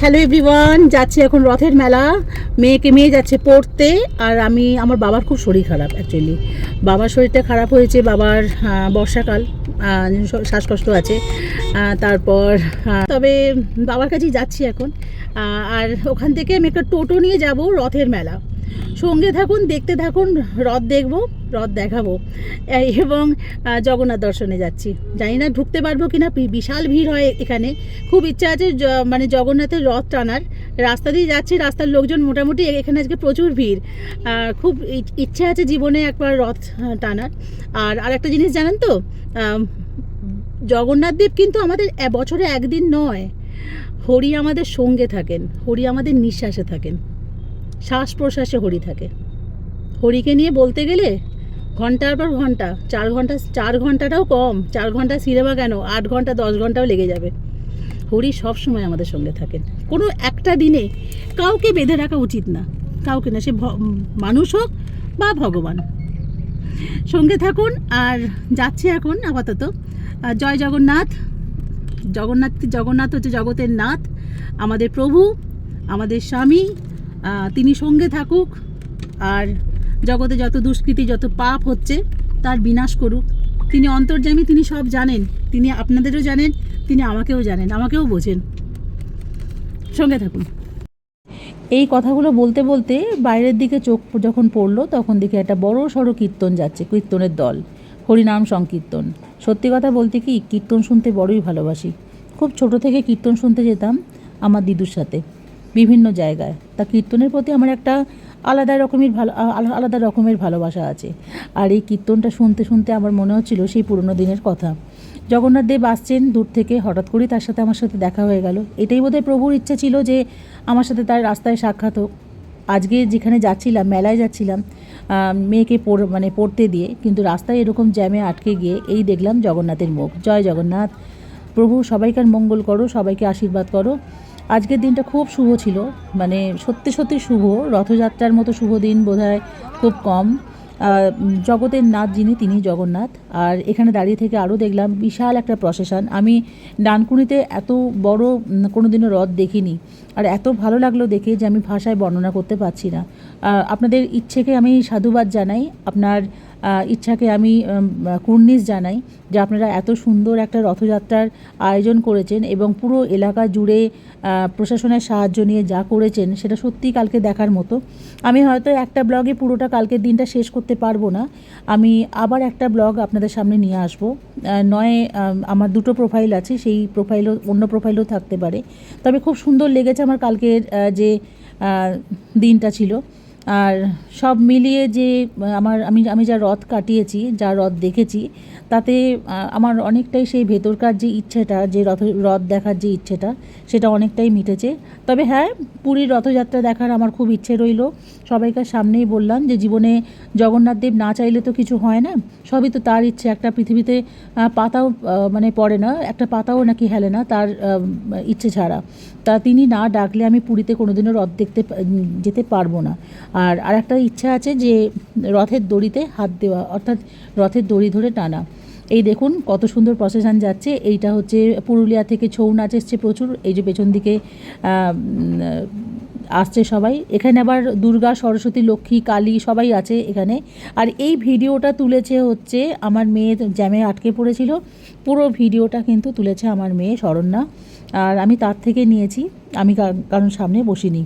Hello everyone, যাচ্ছে এখন রথের মেলা। মেয়ে যাচ্ছে পড়তে। আর আমি, আমার বাবার খুব শরীর খারাপ অ্যাকচুয়ালি। বাবার শরীরটা খারাপ হয়েছে। বাবার বর্ষাকাল, শ্বাসকষ্ট আছে। তারপর তবে বাবার কাছেই যাচ্ছি এখন। আর ওখান থেকে আমি একটা টোটো নিয়ে যাব রথের মেলা। সঙ্গে থাকুন, দেখতে থাকুন। রথ দেখব, রথ দেখাবো এবং জগন্নাথ দর্শনে যাচ্ছি। জানি না ঢুকতে পারবো কিনা, বিশাল ভিড় হয় এখানে। খুব ইচ্ছা আছে মানে জগন্নাথের রথ টানার। রাস্তা দিয়ে যাচ্ছি, রাস্তার লোকজন মোটামুটি, এখানে আজকে প্রচুর ভিড়। খুব ইচ্ছা আছে জীবনে একবার রথ টানার। আর একটা জিনিস জানেন তো, জগন্নাথ দেব কিন্তু আমাদের বছরে একদিন নয়। হরি আমাদের সঙ্গে থাকেন, হরি আমাদের নিঃশ্বাসে থাকেন, শ্বাস প্রশ্বাসে হরি থাকে। হরিকে নিয়ে বলতে গেলে ঘন্টার পর ঘন্টা, 4 ঘন্টাটাও কম। 4 ঘন্টা সিনেমা কেন, 8 ঘন্টা 10 ঘন্টাও লেগে যাবে। হরি সব সময় আমাদের সঙ্গে থাকেন। কোনো একটা দিনে কাউকে বেঁধে রাখা উচিত না, কাউকে না, সে মানুষ হোক বা ভগবান। সঙ্গে থাকুন। আর যাচ্ছে এখন আপাতত। জয় জগন্নাথ। জগন্নাথ হচ্ছে জগতের নাথ, আমাদের প্রভু, আমাদের স্বামী। তিনি সঙ্গে থাকুক। আর জগতে যত দুষ্কৃতি, যত পাপ হচ্ছে তার বিনাশ করুক। তিনি অন্তর্যামী, তিনি সব জানেন। তিনি আপনাদেরও জানেন, তিনি আমাকেও জানেন, আমাকেও বোঝেন। সঙ্গে থাকুন। এই কথাগুলো বলতে বলতে বাইরের দিকে চোখ যখন পড়লো, তখন দেখে একটা বড় সড়ো কীর্তন যাচ্ছে, কীর্তনের দল, হরিনাম সংকীর্তন। সত্যি কথা বলতে কি, কীর্তন শুনতে বড়ই ভালোবাসি। খুব ছোট থেকে কীর্তন শুনতে যেতাম আমার দিদুর সাথে বিভিন্ন জায়গায়। তা কীর্তনের প্রতি আমার একটা আলাদা রকমের ভালোবাসা আছে। আর এই কীর্তনটা শুনতে শুনতে আমার মনে হচ্ছিল সেই পুরনো দিনের কথা। জগন্নাথ দেব আসছেন দূর থেকে, হঠাৎ করেই তার সাথে আমার সাথে দেখা হয়ে গেল। এটাই বোধহয় প্রভুর ইচ্ছা ছিল যে আমার সাথে তার রাস্তায় সাক্ষাৎ হোক। আজকে যেখানে যাচ্ছিলাম, মেলায় যাচ্ছিলাম মেয়েকে পড়তে দিয়ে, কিন্তু রাস্তায় এরকম জ্যামে আটকে গিয়ে এই দেখলাম জগন্নাথের মুখ। জয় জগন্নাথ। প্রভু সবাইকার মঙ্গল করো, সবাইকে আশীর্বাদ করো। আজকের দিনটা খুব শুভ ছিল, মানে সত্যি সত্যি শুভ। রথযাত্রার মতো শুভ দিন বোধহয় খুব কম। জগতের নাথ যিনি, তিনি জগন্নাথ। আর এখানে দাঁড়িয়ে থেকে আরও দেখলাম বিশাল একটা প্রসেশন। আমি ডানকুনিতে এত বড় কোনো দিনও রথ দেখিনি। আর এত ভালো লাগলো দেখে যে আমি ভাষায় বর্ণনা করতে পারছি না। আপনাদের ইচ্ছেকে আমি সাধুবাদ জানাই, আপনার ইচ্ছাকে আমি কুর্নিশ জানাই যে আপনারা এত সুন্দর একটা রথযাত্রার আয়োজন করেছেন এবং পুরো এলাকা জুড়ে প্রশাসনের সাহায্য নিয়ে যা করেছেন সেটা সত্যিই কালকে দেখার মতো। আমি হয়তো একটা ব্লগে পুরোটা কালকের দিনটা শেষ করতে পারবো না। আমি আবার একটা ব্লগ আপনাদের সামনে নিয়ে আসবো। নয় আমার 2টো প্রোফাইল আছে, সেই প্রোফাইলও, অন্য প্রোফাইলও থাকতে পারে। তবে খুব সুন্দর লেগেছে আমার কালকের যে দিনটা ছিল। আর সব মিলিয়ে যে আমি যা রথ কাটিয়েছি, যা রথ দেখেছি, তাতে আমার অনেকটাই সেই ভেতরকার যে ইচ্ছেটা, যে রথ দেখার যে ইচ্ছেটা, সেটা অনেকটাই মিটেছে। তবে হ্যাঁ, পুরীর রথযাত্রা দেখার আমার খুব ইচ্ছে রইল। সবাইকার সামনেই বললাম যে জীবনে জগন্নাথ দেব না চাইলে তো কিছু হয় না, সবই তো তার ইচ্ছে। একটা পৃথিবীতে পাতাও পড়ে না, একটা পাতাও নাকি হেলে না তার ইচ্ছে ছাড়া। তা তিনি না ডাকলে আমি পুরীতে কোনোদিনও রথ দেখতে যেতে পারবো না। আর একটা ইচ্ছা আছে যে রথের দড়িতে হাত দেওয়া, অর্থাৎ রথের দড়ি ধরে টানা। এই দেখুন কত সুন্দর প্রসেশন যাচ্ছে। এইটা হচ্ছে পুরুলিয়া থেকে ছৌ নাচ এসছে প্রচুর। এই যে পেছন দিকে আসছে সবাই। এখানে আবার দুর্গা, সরস্বতী, লক্ষ্মী, কালী সবাই আছে এখানে। আর এই ভিডিওটা তুলেছে হচ্ছে আমার মেয়ে, জ্যামে আটকে পড়েছিল। পুরো ভিডিওটা কিন্তু তুলেছে আমার মেয়ে শরণ্যা। আর আমি তার থেকে নিয়েছি, আমি কারণ সামনে বসিনি।